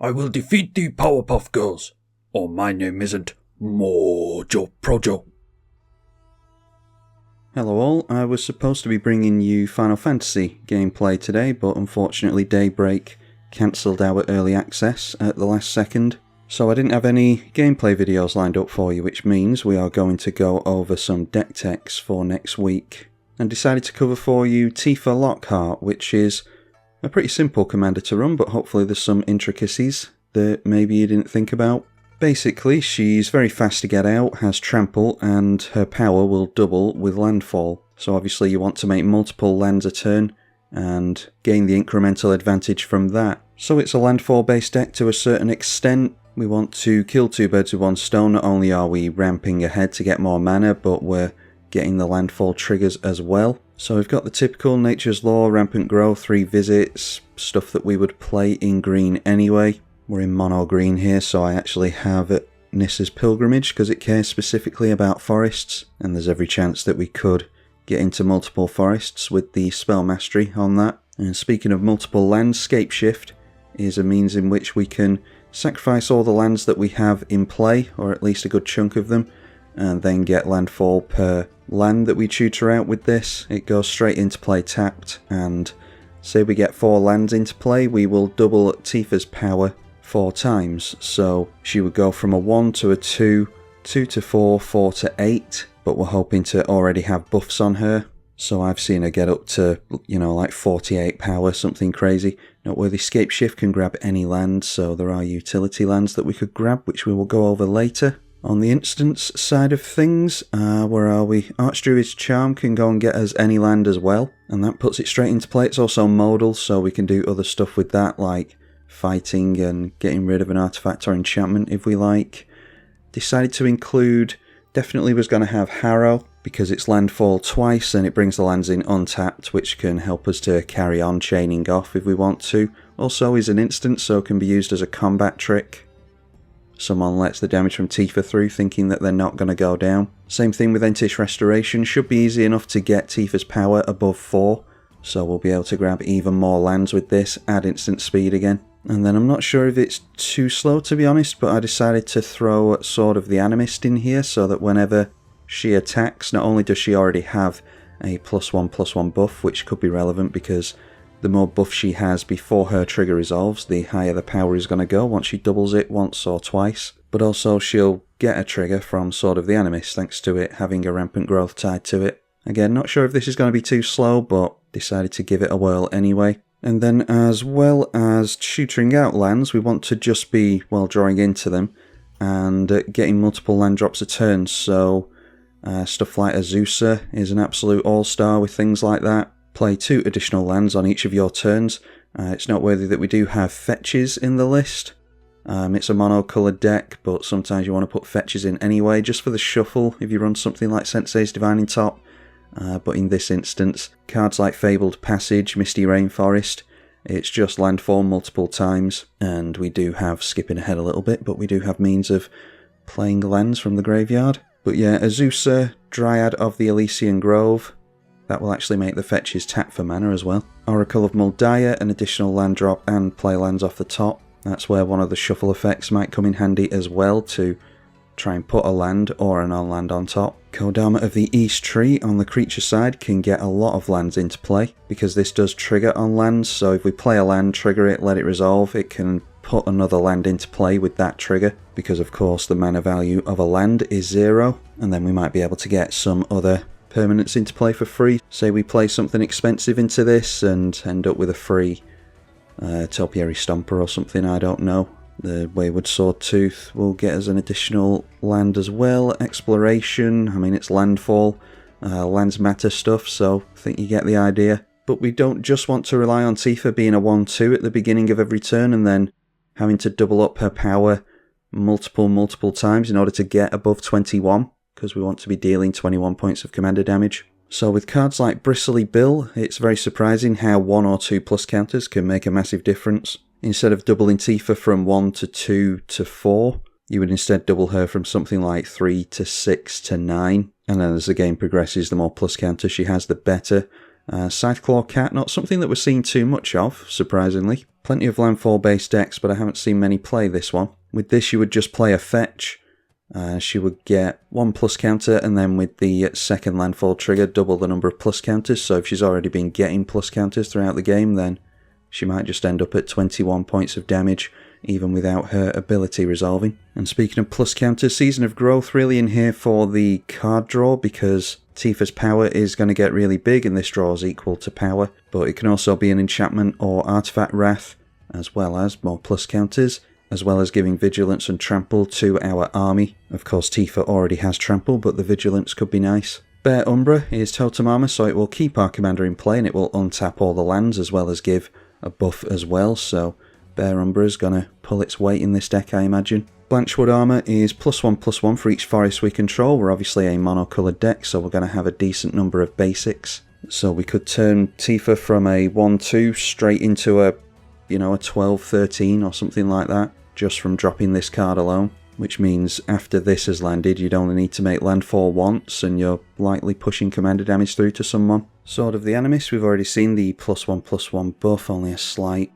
I will defeat the Powerpuff Girls, or my name isn't Mojo Projo. Hello all, I was supposed to be bringing you Final Fantasy gameplay today, but unfortunately Daybreak cancelled our early access at the last second, so I didn't have any gameplay videos lined up for you, which means we are going to go over some deck techs for next week, and decided to cover for you Tifa Lockhart, which is a pretty simple commander to run, but hopefully there's some intricacies that maybe you didn't think about. Basically, she's very fast to get out, has trample, and her power will double with landfall. So obviously you want to make multiple lands a turn and gain the incremental advantage from that. So it's a landfall based deck to a certain extent. We want to kill two birds with one stone. Not only are we ramping ahead to get more mana, but we're getting the landfall triggers as well. So we've got the typical Nature's Law, Rampant Growth, 3 visits, stuff that we would play in green anyway. We're in mono green here, so I actually have Nissa's Pilgrimage because it cares specifically about forests, and there's every chance that we could get into multiple forests with the spell mastery on that. And speaking of multiple lands, Scapeshift is a means in which we can sacrifice all the lands that we have in play, or at least a good chunk of them, and then get landfall per land that we tutor out with this. It goes straight into play tapped, and say we get 4 lands into play, we will double Tifa's power 4 times. So she would go from a 1 to a 2, 2 to 4, 4 to 8, but we're hoping to already have buffs on her. So I've seen her get up to, like 48 power, something crazy. Noteworthy, Scapeshift can grab any land, so there are utility lands that we could grab, which we will go over later. On the instance side of things, where are we? Archdruid's Charm can go and get us any land as well, and that puts it straight into play. It's also modal, so we can do other stuff with that, like fighting and getting rid of an artifact or enchantment if we like. Decided to include, definitely was going to have Harrow, because it's landfall twice and it brings the lands in untapped, which can help us to carry on chaining off if we want to. Also is an instant, so can be used as a combat trick. Someone lets the damage from Tifa through thinking that they're not going to go down. Same thing with Entish Restoration, should be easy enough to get Tifa's power above 4, so we'll be able to grab even more lands with this, add instant speed again. And then I'm not sure if it's too slow to be honest, but I decided to throw Sword of the Animist in here so that whenever she attacks, not only does she already have a +1/+1 buff, which could be relevant because the more buff she has before her trigger resolves, the higher the power is going to go once she doubles it once or twice. But also she'll get a trigger from Sword of the Animist thanks to it having a Rampant Growth tied to it. Again, not sure if this is going to be too slow, but decided to give it a whirl anyway. And then as well as tutoring out lands, we want to just be, drawing into them and getting multiple land drops a turn. So stuff like Azusa is an absolute all-star with things like that. Play 2 additional lands on each of your turns. It's noteworthy that we do have fetches in the list. It's a mono-coloured deck, but sometimes you want to put fetches in anyway, just for the shuffle if you run something like Sensei's Divining Top. But in this instance, cards like Fabled Passage, Misty Rainforest, it's just landfall multiple times, and we do have, skipping ahead a little bit, but we do have means of playing lands from the graveyard. But yeah, Azusa, Dryad of the Elysian Grove, that will actually make the fetches tap for mana as well. Oracle of Muldiah, an additional land drop and play lands off the top. That's where one of the shuffle effects might come in handy as well to try and put a land or a non-land on top. Kodama of the East Tree on the creature side can get a lot of lands into play because this does trigger on lands, so if we play a land, trigger it, let it resolve, it can put another land into play with that trigger because of course the mana value of a land is 0, and then we might be able to get some other permanents into play for free. Say we play something expensive into this and end up with a free Topiary Stomper or something, I don't know. The Wayward Swordtooth will get us an additional land as well. Exploration, I mean it's landfall, lands matter stuff, so I think you get the idea. But we don't just want to rely on Tifa being a 1/2 at the beginning of every turn and then having to double up her power multiple times in order to get above 21. Because we want to be dealing 21 points of commander damage. So with cards like Bristly Bill, it's very surprising how 1 or 2 plus counters can make a massive difference. Instead of doubling Tifa from 1 to 2 to 4, you would instead double her from something like 3 to 6 to 9. And then as the game progresses, the more plus counters she has, the better. Scytheclaw Cat, not something that we're seeing too much of, surprisingly. Plenty of landfall based decks, but I haven't seen many play this one. With this you would just play a fetch. She would get 1 plus counter, and then with the second landfall trigger, double the number of plus counters. So if she's already been getting plus counters throughout the game, then she might just end up at 21 points of damage, even without her ability resolving. And speaking of plus counters, Season of Growth really in here for the card draw, because Tifa's power is going to get really big, and this draw is equal to power. But it can also be an enchantment or artifact wrath, as well as more plus counters, as well as giving vigilance and trample to our army. Of course, Tifa already has trample, but the vigilance could be nice. Bear Umbra is totem armor, so it will keep our commander in play, and it will untap all the lands, as well as give a buff as well. So Bear Umbra is going to pull its weight in this deck, I imagine. Blanchwood Armour is +1/+1 for each forest we control. We're obviously a monocoloured deck, so we're going to have a decent number of basics. So we could turn Tifa from a 1/2 straight into a 12/13 or something like that, just from dropping this card alone. Which means after this has landed, you'd only need to make landfall once, and you're likely pushing commander damage through to someone. Sword of the Animist, we've already seen the +1/+1 buff, only a slight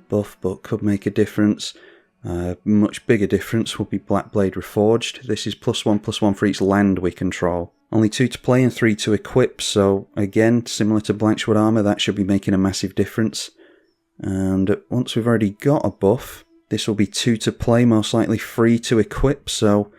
buff, but could make a difference. Much bigger difference would be Blackblade Reforged. This is +1/+1 for each land we control. Only 2 to play and 3 to equip, so again, similar to Blanchwood Armour, that should be making a massive difference. And once we've already got a buff, this will be 2 to play, most likely 3 to equip, so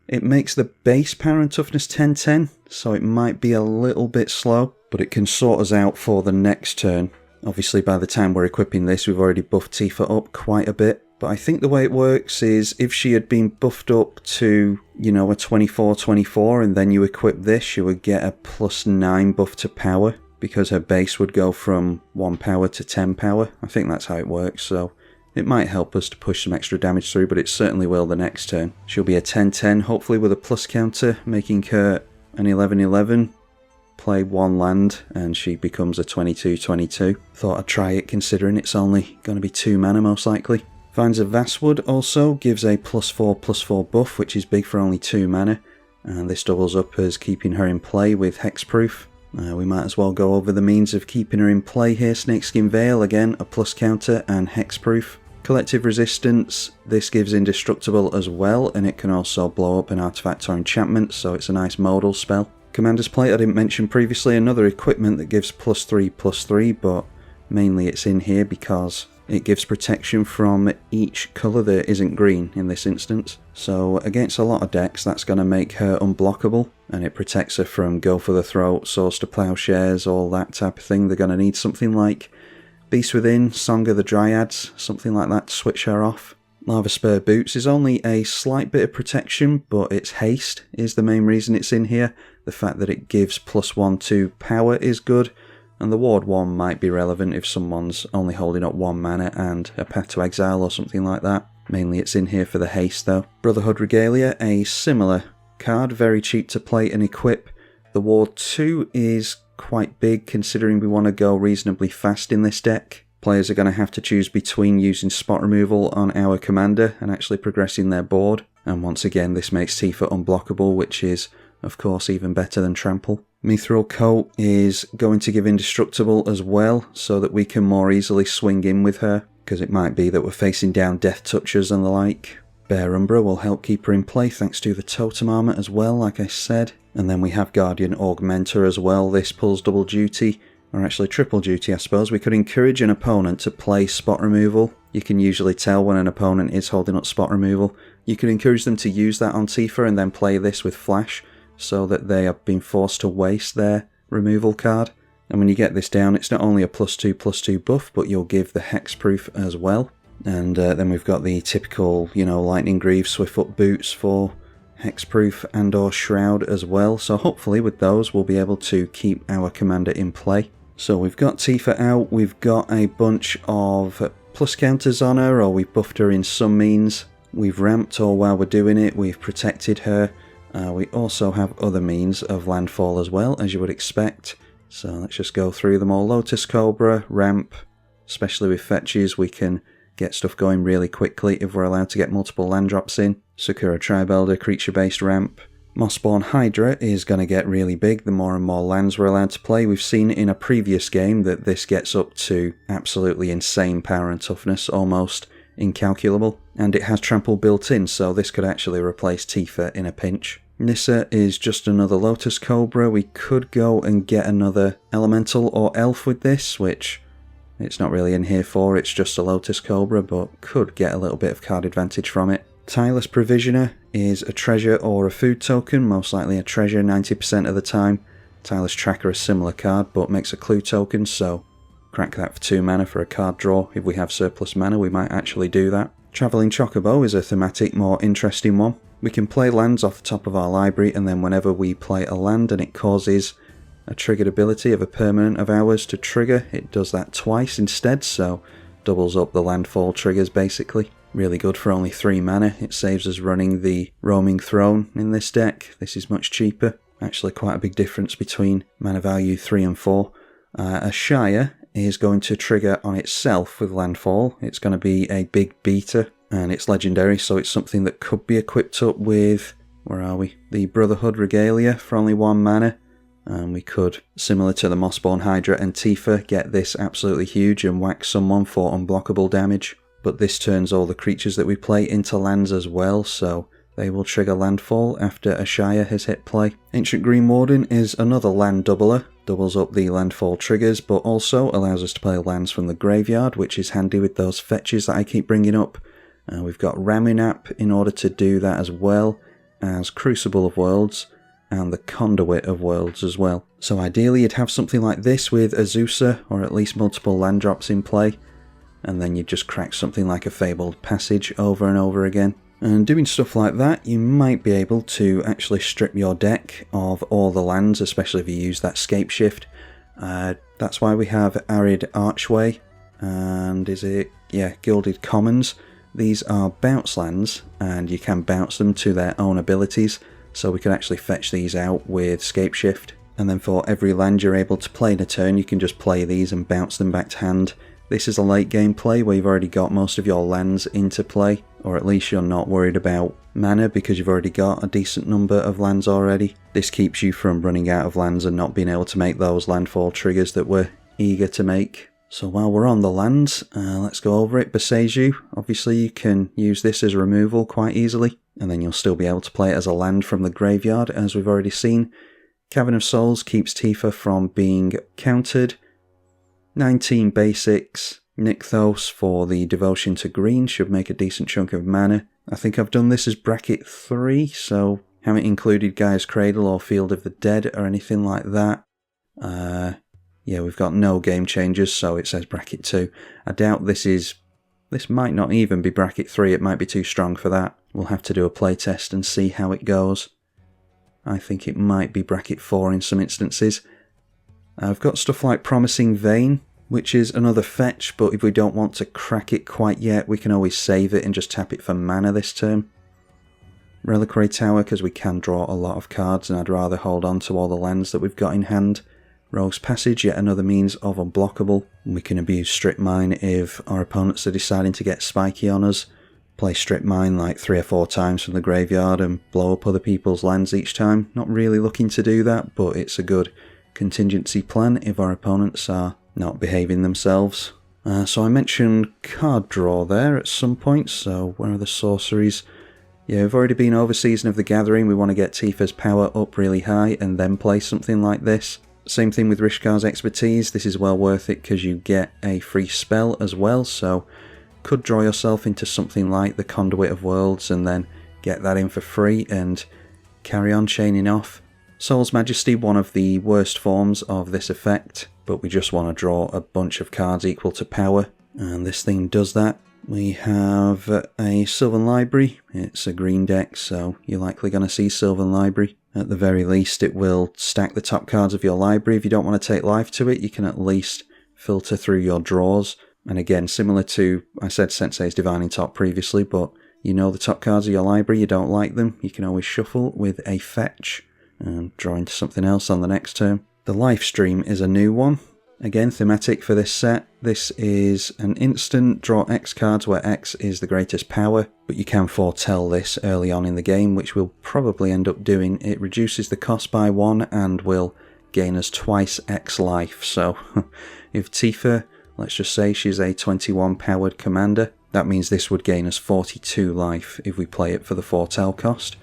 it makes the base power and toughness 10/10, so it might be a little bit slow, but it can sort us out for the next turn. Obviously, by the time we're equipping this, we've already buffed Tifa up quite a bit. But I think the way it works is if she had been buffed up to, a 24/24, and then you equip this, she would get a +9 buff to power, because her base would go from 1 power to 10 power. I think that's how it works, so it might help us to push some extra damage through, but it certainly will the next turn. She'll be a 10/10, hopefully with a plus counter, making her an 11/11. Play 1 land, and she becomes a 22/22. Thought I'd try it, considering it's only going to be 2 mana most likely. Vines of Vastwood also gives a +4/+4 buff, which is big for only 2 mana, and this doubles up as keeping her in play with Hexproof. We might as well go over the means of keeping her in play here. Snakeskin Veil, again a plus counter, and Hexproof. Collective Resistance, this gives Indestructible as well, and it can also blow up an artifact or enchantment, so it's a nice modal spell. Commander's Plate, I didn't mention previously, another equipment that gives +3/+3, but mainly it's in here because it gives protection from each colour that isn't green in this instance. So against a lot of decks, that's going to make her unblockable, and it protects her from Go for the Throat, Swords to Plowshares, all that type of thing. They're going to need something like Beast Within, Song of the Dryads, something like that to switch her off. Lava Spur Boots is only a slight bit of protection, but its haste is the main reason it's in here. The fact that it gives +1 to power is good, and the Ward 1 might be relevant if someone's only holding up 1 mana and a Path to Exile or something like that. Mainly it's in here for the haste though. Brotherhood Regalia, a similar card, very cheap to play and equip. The Ward 2 is quite big considering we want to go reasonably fast in this deck. Players are going to have to choose between using spot removal on our commander and actually progressing their board. And once again, this makes Tifa unblockable, which is, of course, even better than Trample. Mithril Coat is going to give Indestructible as well, so that we can more easily swing in with her, because it might be that we're facing down Death Touchers and the like. Bear Umbra will help keep her in play thanks to the Totem Armour as well, like I said. And then we have Guardian Augmenter as well. This pulls double duty, or actually triple duty I suppose. We could encourage an opponent to play spot removal. You can usually tell when an opponent is holding up spot removal. You can encourage them to use that on Tifa and then play this with Flash, so that they have been forced to waste their removal card. And when you get this down, it's not only a +2/+2 buff, but you'll give the Hexproof as well. And then we've got the typical, Lightning Greaves, Swiftfoot Boots for Hexproof and or Shroud as well. So hopefully with those we'll be able to keep our commander in play. So we've got Tifa out, we've got a bunch of plus counters on her, or we've buffed her in some means. We've ramped, or while we're doing it, we've protected her. We also have other means of landfall as well, as you would expect. So let's just go through them all. Lotus Cobra, ramp, especially with fetches, we can get stuff going really quickly if we're allowed to get multiple land drops in. Sakura Tribe Elder, creature-based ramp. Mossborn Hydra is going to get really big the more and more lands we're allowed to play. We've seen in a previous game that this gets up to absolutely insane power and toughness, almost incalculable, and it has trample built in, so this could actually replace Tifa in a pinch. Nissa is just another Lotus Cobra. We could go and get another Elemental or Elf with this, which it's not really in here for, it's just a Lotus Cobra, but could get a little bit of card advantage from it. Tireless Provisioner is a treasure or a food token, most likely a treasure 90% of the time. Tireless Tracker, a similar card, but makes a clue token, so crack that for 2 mana for a card draw. If we have surplus mana, we might actually do that. Travelling Chocobo is a thematic, more interesting one. We can play lands off the top of our library, and then whenever we play a land and it causes a triggered ability of a permanent of ours to trigger, it does that twice instead, so doubles up the landfall triggers basically. Really good for only 3 mana. It saves us running the Roaming Throne in this deck. This is much cheaper. Actually quite a big difference between mana value 3 and 4. A Shire is going to trigger on itself with landfall. It's going to be a big beater, and it's legendary, so it's something that could be equipped up with, where are we? The Brotherhood Regalia for only 1 mana. And we could, similar to the Mossborn Hydra and Tifa, get this absolutely huge and whack someone for unblockable damage. But this turns all the creatures that we play into lands as well, so they will trigger landfall after a Shire has hit play. Ancient Green Warden is another land doubler, doubles up the landfall triggers, but also allows us to play lands from the graveyard, which is handy with those fetches that I keep bringing up. We've got Ramunap in order to do that, as well as Crucible of Worlds and the Conduit of Worlds as well. So ideally you'd have something like this with Azusa, or at least multiple land drops in play, and then you just crack something like a Fabled Passage over and over again. And doing stuff like that, you might be able to actually strip your deck of all the lands, especially if you use that Scape Shift. That's why we have Arid Archway, and Gilded Commons. These are bounce lands, and you can bounce them to their own abilities, so we can actually fetch these out with Scape Shift. And then for every land you're able to play in a turn, you can just play these and bounce them back to hand. This is a late game play where you've already got most of your lands into play, or at least you're not worried about mana because you've already got a decent number of lands already. This keeps you from running out of lands and not being able to make those landfall triggers that we're eager to make. So while we're on the lands, let's go over it. Boseiju, obviously you can use this as removal quite easily, and then you'll still be able to play it as a land from the graveyard, as we've already seen. Cavern of Souls keeps Tifa from being countered. 19 basics. Nykthos for the Devotion to Green should make a decent chunk of mana. I think I've done this as bracket 3, so haven't included Gaia's Cradle or Field of the Dead or anything like that. Yeah, we've got no game changers, so it says bracket 2. I doubt this might not even be bracket 3, it might be too strong for that. We'll have to do a playtest and see how it goes. I think it might be bracket 4 in some instances. I've got stuff like Promising Vein, which is another fetch, but if we don't want to crack it quite yet, we can always save it and just tap it for mana this turn. Reliquary Tower, because we can draw a lot of cards, and I'd rather hold on to all the lands that we've got in hand. Rogue's Passage, yet another means of unblockable. We can abuse Strip Mine if our opponents are deciding to get spiky on us. Play Strip Mine like 3 or 4 times from the graveyard and blow up other people's lands each time. Not really looking to do that, but it's a good contingency plan if our opponents are not behaving themselves. So I mentioned card draw there at some point, so where are the sorceries? Yeah, we've already been over Season of the Gathering. We want to get Tifa's power up really high and then play something like this. Same thing with Rishkar's Expertise. This is well worth it because you get a free spell as well, so could draw yourself into something like the Conduit of Worlds and then get that in for free and carry on chaining off. Soul's Majesty, one of the worst forms of this effect, but we just want to draw a bunch of cards equal to power, and this thing does that. We have a Sylvan Library. It's a green deck, so you're likely going to see Sylvan Library. At the very least, it will stack the top cards of your library. If you don't want to take life to it, you can at least filter through your draws. And again, similar to, I said Sensei's Divining Top previously, but you know the top cards of your library, you don't like them, you can always shuffle with a fetch and draw into something else on the next turn. The live stream is a new one. Again, thematic for this set. This is an instant, draw X cards where X is the greatest power, but you can foretell this early on in the game, which we'll probably end up doing. It reduces the cost by 1 and will gain us twice X life. So if Tifa, let's just say she's a 21 powered commander, that means this would gain us 42 life if we play it for the foretell cost.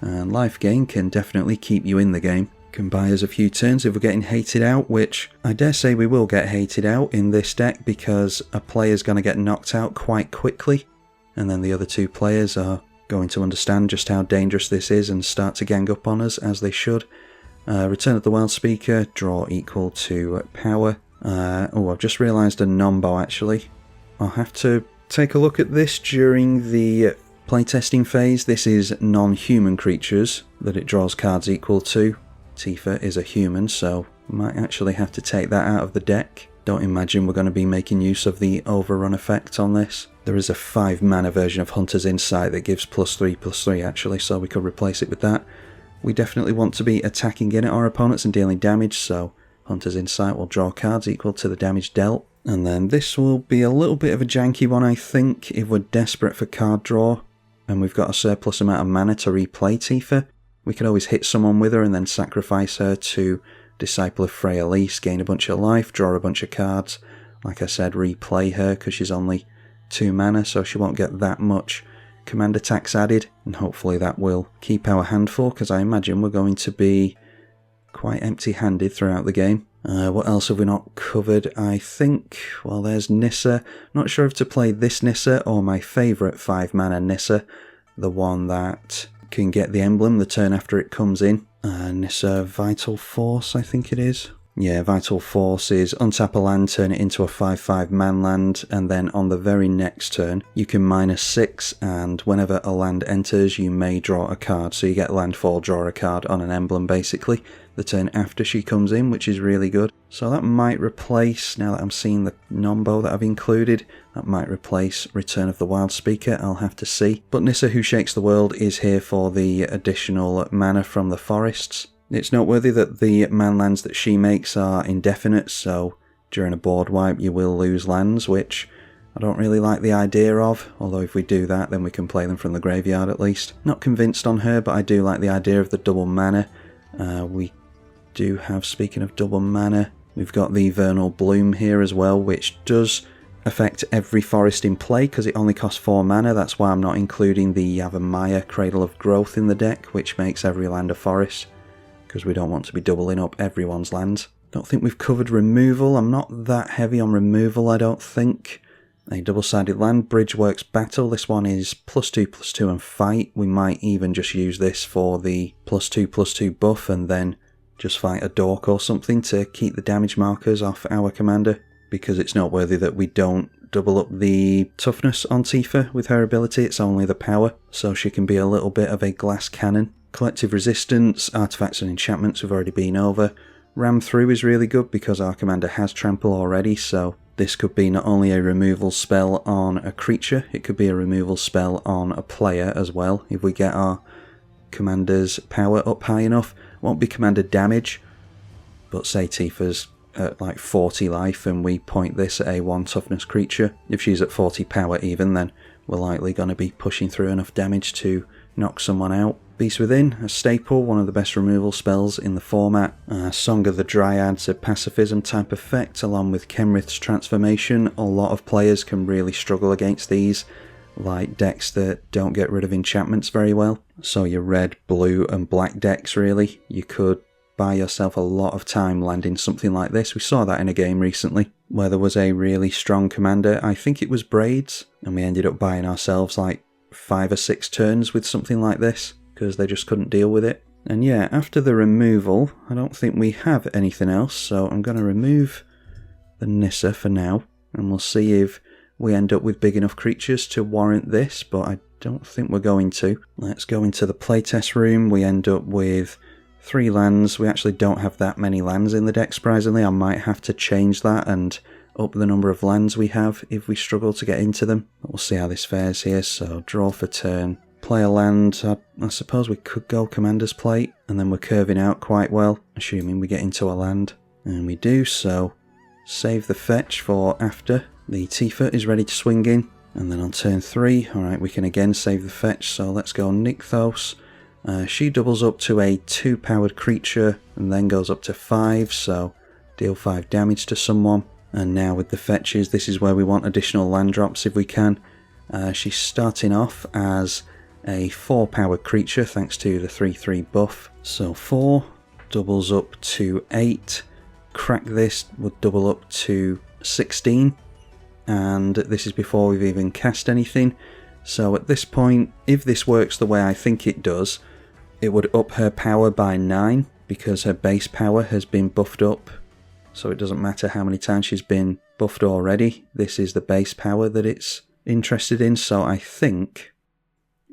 And life gain can definitely keep you in the game. Can buy us a few turns if we're getting hated out, which I dare say we will get hated out in this deck because a player's going to get knocked out quite quickly, and then the other two players are going to understand just how dangerous this is and start to gang up on us, as they should. Return of the Wild Speaker, draw equal to power. Oh, I've just realised a nombo actually. I'll have to take a look at this during the playtesting phase. This is non-human creatures that it draws cards equal to. Tifa is a human, so might actually have to take that out of the deck. Don't imagine we're going to be making use of the overrun effect on this. There is a 5 mana version of Hunter's Insight that gives +3/+3 actually, so we could replace it with that. We definitely want to be attacking in at our opponents and dealing damage, so Hunter's Insight will draw cards equal to the damage dealt. And then this will be a little bit of a janky one, I think, if we're desperate for card draw and we've got a surplus amount of mana to replay Tifa. We could always hit someone with her and then sacrifice her to Disciple of Freyalise, gain a bunch of life, draw a bunch of cards. Like I said, replay her because she's only 2 mana, so she won't get that much command attacks added, and hopefully that will keep our hand full, because I imagine we're going to be quite empty-handed throughout the game. What else have we not covered? I think, well, there's Nissa. Not sure if to play this Nissa or my favourite 5 mana Nissa, the one that can get the emblem the turn after it comes in. Nissa Vital Force, I think it is. Yeah, Vital Force is untap a land, turn it into a 5/5 man land, and then on the very next turn you can -6, and whenever a land enters you may draw a card. So you get landfall, draw a card on an emblem basically the turn after she comes in, which is really good. So that might replace, now that I'm seeing the nombo that I've included, that might replace Return of the Wild Speaker, I'll have to see. But Nissa Who Shakes the World is here for the additional mana from the forests. It's noteworthy that the man lands that she makes are indefinite, so during a board wipe you will lose lands, which I don't really like the idea of, although if we do that then we can play them from the graveyard at least. Not convinced on her, but I do like the idea of the double mana. We do have, speaking of double mana, we've got the Vernal Bloom here as well, which does affect every forest in play because it only costs 4 mana. That's why I'm not including the Yavimaya Cradle of Growth in the deck, which makes every land a forest, because we don't want to be doubling up everyone's lands. Don't think we've covered removal. I'm not that heavy on removal, I don't think. A double-sided land, Bridgeworks Battle. This one is +2/+2 and fight. We might even just use this for the +2/+2 buff and then just fight a dork or something to keep the damage markers off our commander, because it's noteworthy that we don't double up the toughness on Tifa with her ability. It's only the power, so she can be a little bit of a glass cannon. Collective Resistance, Artifacts and Enchantments have already been over. Ram Through is really good because our commander has Trample already, so this could be not only a removal spell on a creature, it could be a removal spell on a player as well, if we get our commander's power up high enough. Won't be commander damage, but say Tifa's at like 40 life and we point this at a 1 toughness creature. If she's at 40 power even, then we're likely going to be pushing through enough damage to knock someone out. Beast Within, a staple, one of the best removal spells in the format. Song of the Dryads, a pacifism type effect, along with Kenrith's Transformation. A lot of players can really struggle against these, like decks that don't get rid of enchantments very well. So your red, blue and black decks really. You could buy yourself a lot of time landing something like this. We saw that in a game recently, where there was a really strong commander, I think it was Braids, and we ended up buying ourselves like 5 or 6 turns with something like this, because they just couldn't deal with it. And yeah, after the removal, I don't think we have anything else, so I'm going to remove the Nissa for now, and we'll see if we end up with big enough creatures to warrant this, but I don't think we're going to. Let's go into the playtest room. We end up with 3 lands. We actually don't have that many lands in the deck, surprisingly. I might have to change that and up the number of lands we have if we struggle to get into them. But we'll see how this fares here. So draw for turn. Play a land. I suppose we could go Commander's Plate, and then we're curving out quite well, assuming we get into a land. And we do, so save the fetch for after the Tifa is ready to swing in. And then on turn 3, alright, we can again save the fetch, so let's go Nykthos. She doubles up to a 2-powered creature and then goes up to 5, so deal 5 damage to someone. And now with the fetches, this is where we want additional land drops if we can. She's starting off as a 4-powered creature thanks to the 3/3 buff. So 4 doubles up to 8. Crack this would double up to 16. And this is before we've even cast anything. So at this point, if this works the way I think it does, it would up her power by 9 because her base power has been buffed up. So it doesn't matter how many times she's been buffed already. This is the base power that it's interested in. So I think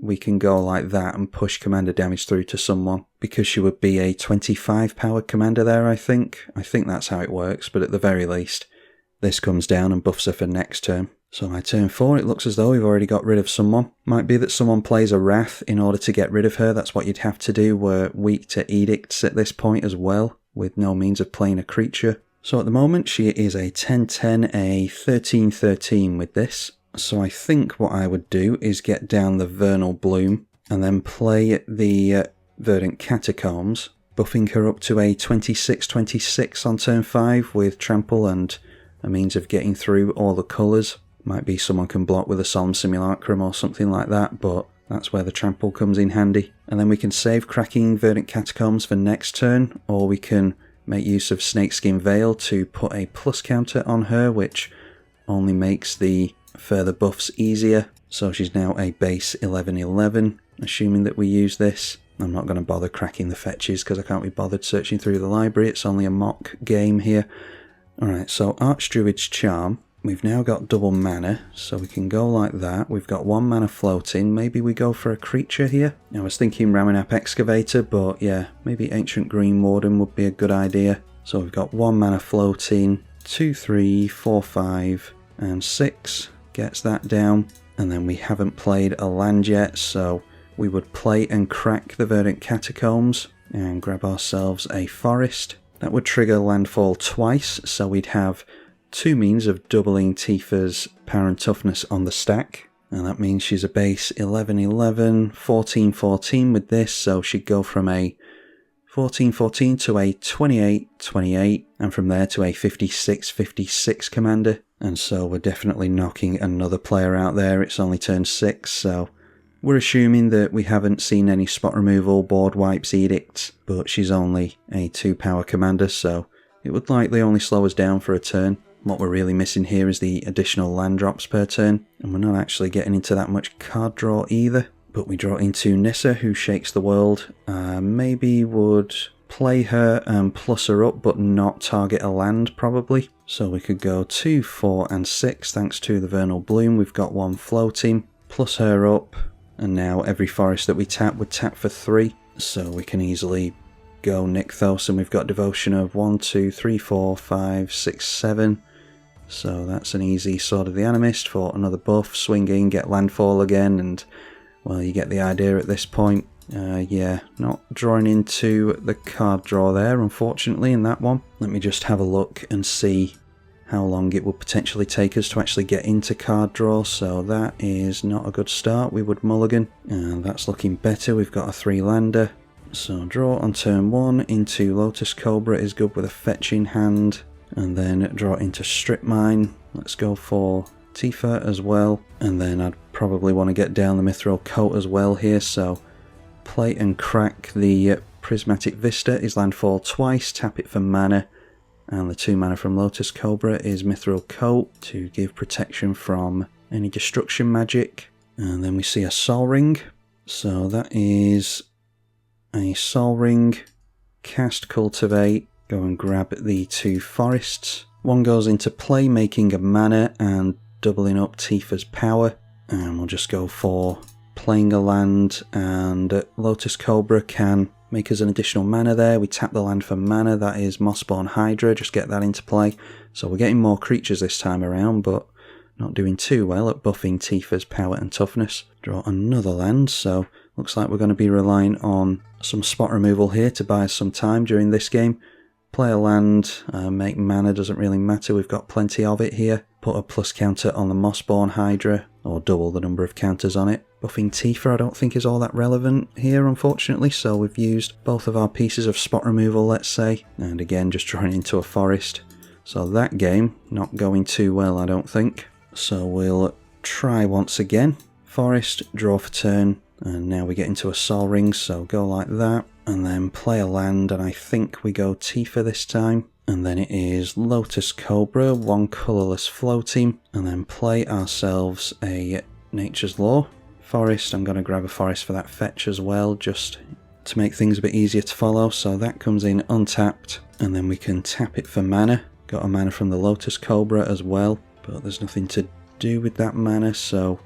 we can go like that and push commander damage through to someone because she would be a 25 power commander there, I think. I think that's how it works, but at the very least, this comes down and buffs her for next turn. So my turn 4, it looks as though we've already got rid of someone. Might be that someone plays a Wrath in order to get rid of her. That's what you'd have to do. We're weak to edicts at this point as well, with no means of playing a creature. So at the moment, she is a 10-10, a 13-13 with this. So I think what I would do is get down the Vernal Bloom and then play the Verdant Catacombs, buffing her up to a 26-26 on turn 5 with Trample and a means of getting through all the colours. Might be someone can block with a Solemn Simulacrum or something like that, but that's where the Trample comes in handy. And then we can save cracking Verdant Catacombs for next turn, or we can make use of Snakeskin Veil to put a plus counter on her, which only makes the further buffs easier. So she's now a base 11-11, assuming that we use this. I'm not going to bother cracking the fetches because I can't be bothered searching through the library. It's only a mock game here. Alright, so Archdruid's Charm. We've now got double mana, so we can go like that. We've got 1 mana floating. Maybe we go for a creature here. I was thinking Ramunap Excavator, but yeah, maybe Ancient Green Warden would be a good idea. So we've got 1 mana floating, 2, 3, 4, 5, and 6. Gets that down. And then we haven't played a land yet, so we would play and crack the Verdant Catacombs and grab ourselves a forest. That would trigger landfall twice, so we'd have 2 means of doubling Tifa's power and toughness on the stack. And that means she's a base 11-11, 14-14 with this, so she'd go from a 14-14 to a 28-28, and from there to a 56-56 commander. And so we're definitely knocking another player out there. It's only turn 6, so we're assuming that we haven't seen any spot removal, board wipes, edicts, but she's only a 2-power commander, so it would likely only slow us down for a turn. What we're really missing here is the additional land drops per turn, and we're not actually getting into that much card draw either. But we draw into Nissa, who shakes the world. Maybe would play her and plus her up, but not target a land, probably. So we could go 2, 4, and 6, thanks to the Vernal Bloom. We've got 1 floating, plus her up, and now every forest that we tap would tap for 3. So we can easily go Nykthos, and we've got Devotion of 1, 2, 3, 4, 5, 6, 7. So that's an easy Sword of the Animist for another buff, swing in, get landfall again, and well, you get the idea at this point. Yeah, not drawing into the card draw there, unfortunately, in that one. Let me just have a look and see how long it would potentially take us to actually get into card draw. So that is not a good start. We would mulligan, and that's looking better. We've got a 3-lander. So draw on turn 1 into Lotus Cobra is good with a fetch in hand. And then draw into Strip Mine. Let's go for Tifa as well. And then I'd probably want to get down the Mithril Coat as well here. So play and crack the Prismatic Vista is landfall twice. Tap it for mana. And the 2 mana from Lotus Cobra is Mithril Coat to give protection from any destruction magic. And then we see a Sol Ring. So that is a Sol Ring. Cast Cultivate. Go and grab the 2 forests. One goes into play, making a mana and doubling up Tifa's power. And we'll just go for playing a land, and Lotus Cobra can make us an additional mana there. We tap the land for mana, that is Mossborn Hydra, just get that into play. So we're getting more creatures this time around, but not doing too well at buffing Tifa's power and toughness. Draw another land, so looks like we're going to be relying on some spot removal here to buy us some time during this game. play a land, make mana, doesn't really matter, we've got plenty of it here. Put a plus counter on the Mossborn Hydra, or double the number of counters on it. Buffing Tifa I don't think is all that relevant here, unfortunately, so we've used both of our pieces of spot removal, let's say, and again just drawing into a forest. So that game, not going too well I don't think. So we'll try once again. Forest, draw for turn, and now we get into a Sol Ring, so go like that, and then play a land, and I think we go Tifa this time. And then it is Lotus Cobra, one colourless floating, and then play ourselves a Nature's Law. Forest, I'm going to grab a forest for that fetch as well, just to make things a bit easier to follow. So that comes in untapped, and then we can tap it for mana. Got a mana from the Lotus Cobra as well, but there's nothing to do with that mana, so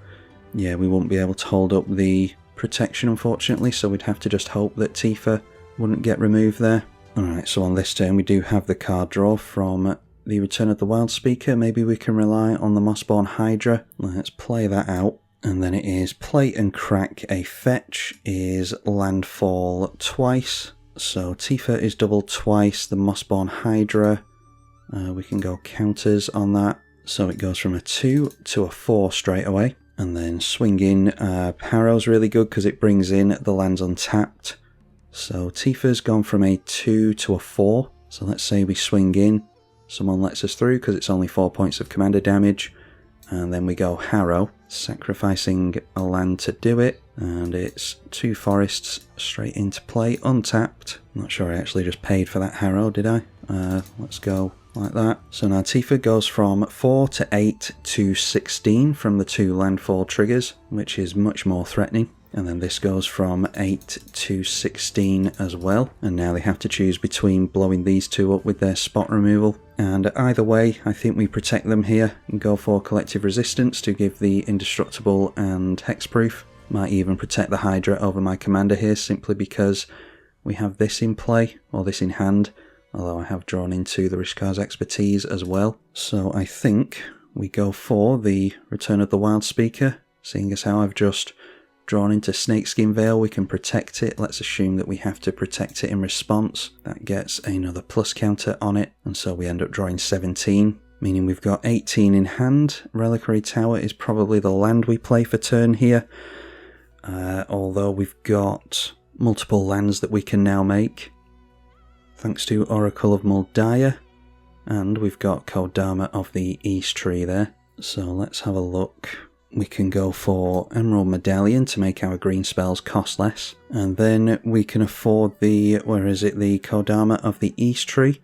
yeah, we won't be able to hold up the protection unfortunately, so we'd have to just hope that Tifa wouldn't get removed there. Alright, so on this turn we do have the card draw from the Return of the Wild Speaker. Maybe we can rely on the Mossborn Hydra. Let's play that out. And then it is play and crack a fetch, is landfall twice. So Tifa is doubled twice, the Mossborn Hydra, we can go counters on that. So it goes from a 2 to a 4 straight away. And then swing in, Harrow's really good because it brings in the lands untapped. So Tifa's gone from a 2 to a 4, so let's say we swing in, someone lets us through because it's only 4 points of commander damage, and then we go Harrow, sacrificing a land to do it, and it's 2 forests straight into play, untapped. I'm not sure I actually just paid for that Harrow, did I? Let's go like that. So now Tifa goes from 4 to 8 to 16 from the 2 landfall triggers, which is much more threatening. And then this goes from 8 to 16 as well. And now they have to choose between blowing these two up with their spot removal. And either way, I think we protect them here and go for collective resistance to give the indestructible and hexproof. Might even protect the Hydra over my commander here simply because we have this in play, or this in hand. Although I have drawn into the Rishkar's expertise as well. So I think we go for the Return of the Wild Speaker, seeing as how I've just drawn into Snakeskin Veil, we can protect it. Let's assume that we have to protect it in response. That gets another plus counter on it, and so we end up drawing 17, meaning we've got 18 in hand. Reliquary Tower is probably the land we play for turn here, although we've got multiple lands that we can now make, thanks to Oracle of Muldiah, and we've got Kodama of the East Tree there. So let's have a look. We can go for Emerald Medallion to make our green spells cost less. And then we can afford the, the Kodama of the East Tree.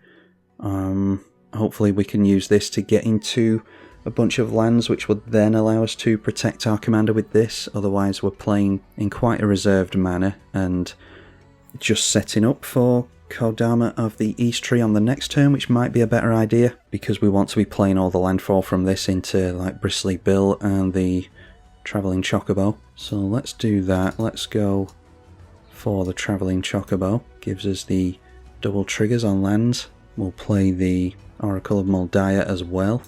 Hopefully we can use this to get into a bunch of lands, which would then allow us to protect our commander with this. Otherwise we're playing in quite a reserved manner and just setting up for Kodama of the East Tree on the next turn, which might be a better idea because we want to be playing all the landfall from this into like Bristly Bill and the Travelling Chocobo. So let's do that. Let's go for the Travelling Chocobo. Gives us the double triggers on lands. We'll play the Oracle of Muldiah as well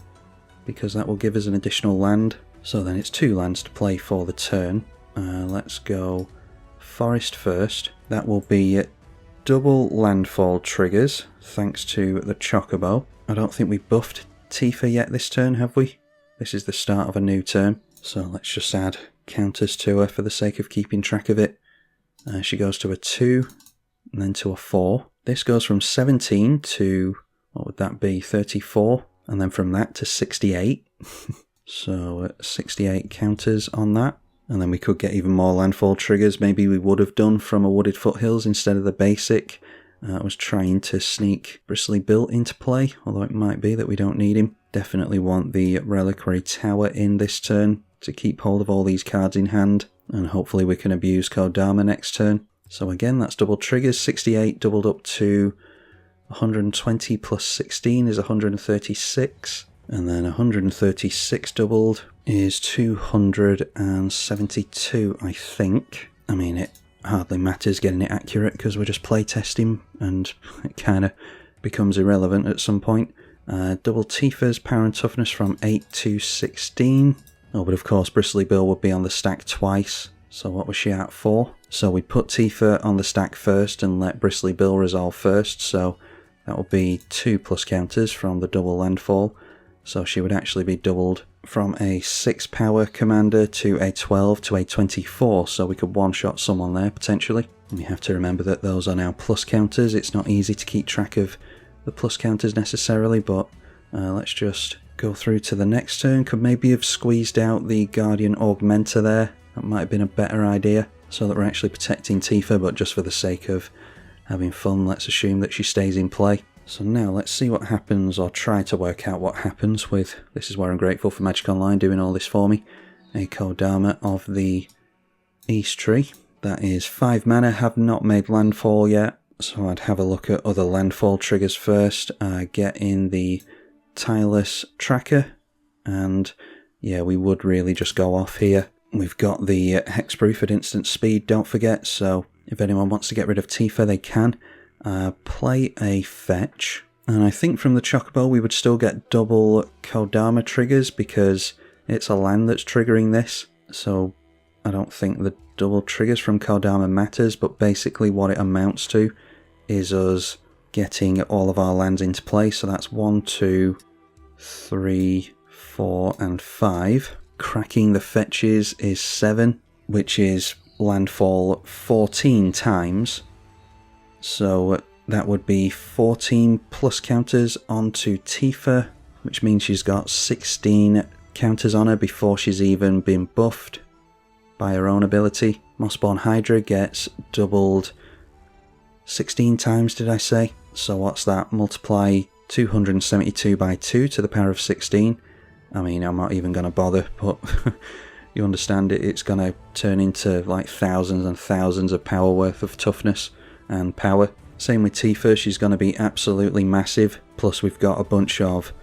because that will give us an additional land. So then it's 2 lands to play for the turn. Let's go Forest first. That will be double landfall triggers, thanks to the Chocobo. I don't think we buffed Tifa yet this turn, have we? This is the start of a new turn, so let's just add counters to her for the sake of keeping track of it. She goes to a 2, and then to a 4. This goes from 17 to, what would that be, 34, and then from that to 68. So 68 counters on that. And then we could get even more landfall triggers. Maybe we would have done from a Wooded Foothills instead of the basic. I was trying to sneak Bristly Bill into play, although it might be that we don't need him. Definitely want the Reliquary Tower in this turn to keep hold of all these cards in hand. And hopefully we can abuse Kodama next turn. So again, that's double triggers. 68 doubled up to 120 plus 16 is 136. And then 136 doubled is 272, I think. I mean, it hardly matters getting it accurate because we're just playtesting and it kind of becomes irrelevant at some point. Double Tifa's power and toughness from 8 to 16. Oh, but of course Bristly Bill would be on the stack twice. So what was she at, 4? So we'd put Tifa on the stack first and let Bristly Bill resolve first. So That will be 2 plus counters from the double landfall, so she would actually be doubled from a 6 power commander to a 12 to a 24, so we could one-shot someone there potentially. And you have to remember that those are now plus counters. It's not easy to keep track of the plus counters necessarily, but let's just go through to the next turn. Could maybe have squeezed out the Guardian Augmenter there. That might have been a better idea, so that we're actually protecting Tifa, but just for the sake of having fun, let's assume that she stays in play. So now let's see what happens, or try to work out what happens with, this is where I'm grateful for Magic Online doing all this for me, a Kodama of the East Tree. That is 5 mana, have not made landfall yet, so I'd have a look at other landfall triggers first, get in the Tireless Tracker, and yeah, we would really just go off here. We've got the Hexproof at instant speed, don't forget, so if anyone wants to get rid of Tifa, they can. Play a fetch, and I think from the Chocobo we would still get double Kodama triggers because it's a land that's triggering this, so I don't think the double triggers from Kodama matters, but basically what it amounts to is us getting all of our lands into play, so that's 1, 2, 3, 4 and 5. Cracking the fetches is 7, which is landfall 14 times. So that would be 14 plus counters onto Tifa, which means she's got 16 counters on her before she's even been buffed by her own ability. Mossborn Hydra gets doubled 16 times, did I say? So what's that? Multiply 272 by 2 to the power of 16. I mean, I'm not even going to bother, but you understand it. It's going to turn into like thousands and thousands of power worth of toughness and power. Same with Tifa, she's going to be absolutely massive, plus we've got a bunch of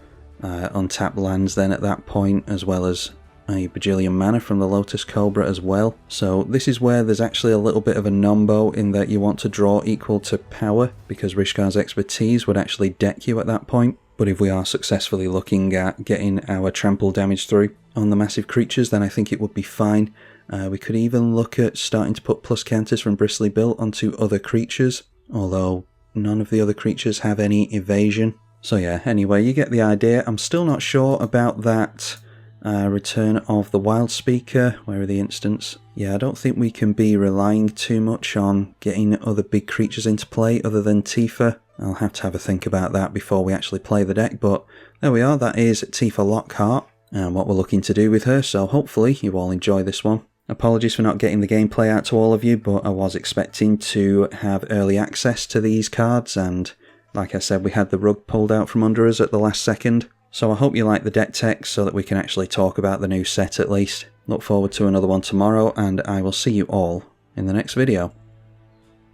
untapped lands then at that point, as well as a bajillion mana from the Lotus Cobra as well. So this is where there's actually a little bit of a nombo in that you want to draw equal to power, because Rishkar's expertise would actually deck you at that point. But if we are successfully looking at getting our trample damage through on the massive creatures, then I think it would be fine. We could even look at starting to put plus counters from Bristly Bill onto other creatures, although none of the other creatures have any evasion. So yeah, anyway, you get the idea. I'm still not sure about that return of the Wild Speaker. Where are the instants? Yeah, I don't think we can be relying too much on getting other big creatures into play other than Tifa. I'll have to have a think about that before we actually play the deck, but there we are. That is Tifa Lockhart and what we're looking to do with her, so hopefully you all enjoy this one. Apologies for not getting the gameplay out to all of you, but I was expecting to have early access to these cards, and like I said, we had the rug pulled out from under us at the last second. So I hope you like the deck text so that we can actually talk about the new set at least. Look forward to another one tomorrow, and I will see you all in the next video.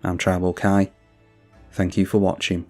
I'm tribalkai. Thank you for watching.